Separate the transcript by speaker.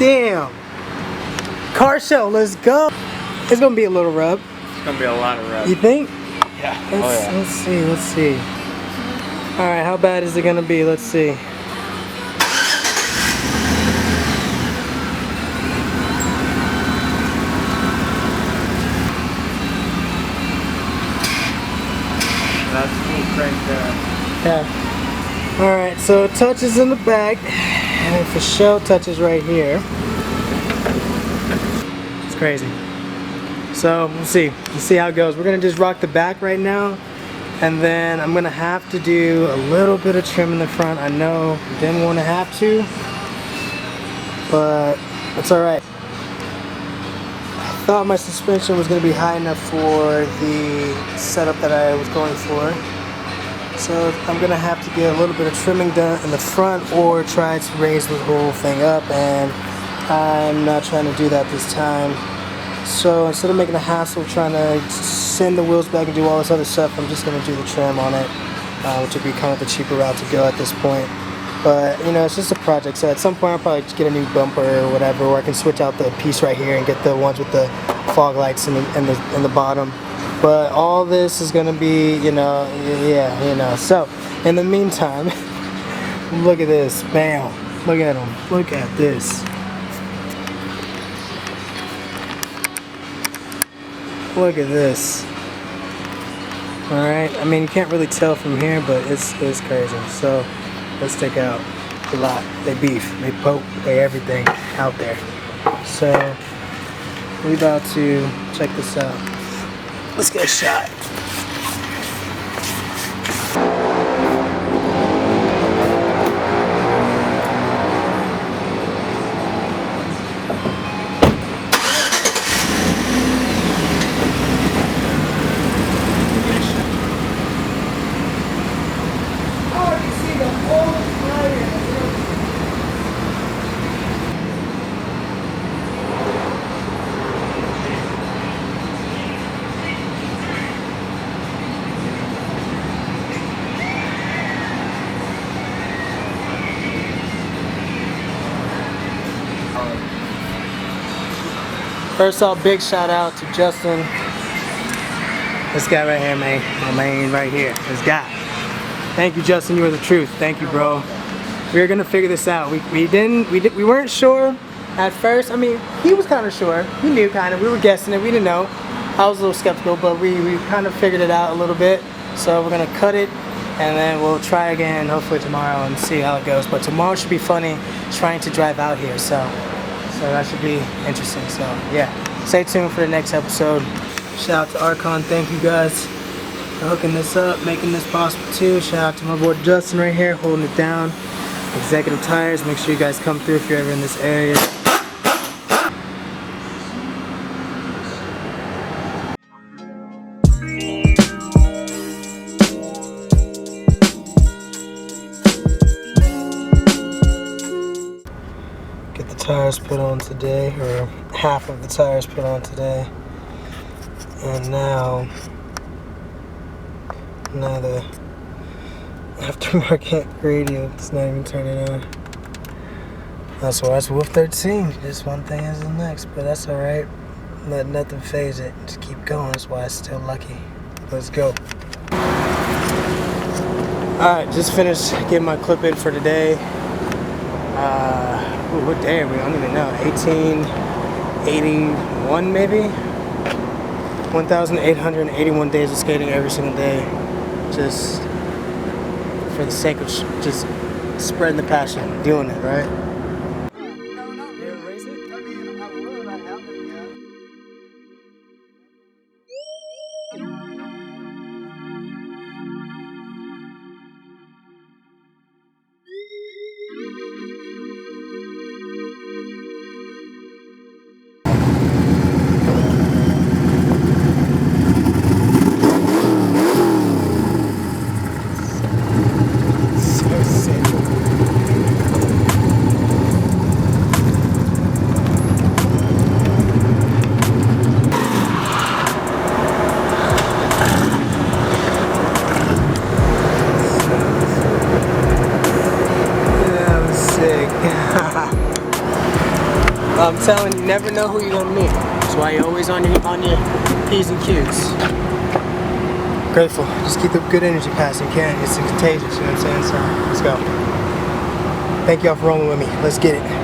Speaker 1: Damn. Car show, let's go. It's gonna be a little rub.
Speaker 2: It's gonna be a lot of rub.
Speaker 1: You think?
Speaker 2: Yeah.
Speaker 1: Let's see. All right, how bad is it gonna be? Let's see.
Speaker 2: That's full crank there.
Speaker 1: Yeah. All right, so it touches in the back, and it for sure touches right here. It's crazy. So we'll see. We'll see how it goes. We're gonna just rock the back right now, and then I'm gonna have to do a little bit of trim in the front. I know I didn't want to have to, but it's all right. I thought my suspension was gonna be high enough for the setup that I was going for. So I'm gonna have to get a little bit of trimming done in the front or try to raise the whole thing up, and I'm not trying to do that this time. So instead of making a hassle trying to send the wheels back and do all this other stuff, I'm just gonna do the trim on it, which would be kind of the cheaper route to go at this point. But you know, it's just a project, so at some point I'll probably just get a new bumper or whatever, or I can switch out the piece right here and get the ones with the fog lights in the bottom. But all this is gonna be, you know, yeah, you know. So in the meantime, look at this, bam! Look at them. Look at this. Look at this. All right. I mean, you can't really tell from here, but it's crazy. So let's take out a lot. They beef, they poke, they everything out there. So we about to check this out. Let's get a shot. First off, big shout out to Justin. This guy right here, man. My man right here. This guy. Thank you, Justin. You are the truth. Thank you, bro. We're gonna figure this out. We weren't sure at first. I mean, he was kind of sure. He knew kind of. We were guessing it. We didn't know. I was a little skeptical, but we kind of figured it out a little bit. So we're gonna cut it, and then we'll try again hopefully tomorrow and see how it goes. But tomorrow should be funny, trying to drive out here. So that should be interesting. So yeah, stay tuned for the next episode. Shout out to Archon. Thank you guys for hooking this up, making this possible too. Shout out to my boy Justin right here, holding it down. Executive Tires. Make sure you guys come through if you're ever in this area. Get the tires put on today, or half of the tires put on today. And now the aftermarket radio is not even turning on. That's why it's Wolf 13. Just one thing is the next, but that's alright. Let nothing phase it. Just keep going. That's why it's still lucky. Let's go. Alright, just finished getting my clip in for today. What day are we? I don't even know. 1881 maybe? 1,881 days of skating every single day. Just for the sake of just spreading the passion, doing it, right? I'm telling you, never know who you're gonna meet. That's why you're always on your P's and Q's. Grateful. Just keep the good energy passing. It's contagious, you know what I'm saying? So let's go. Thank y'all for rolling with me. Let's get it.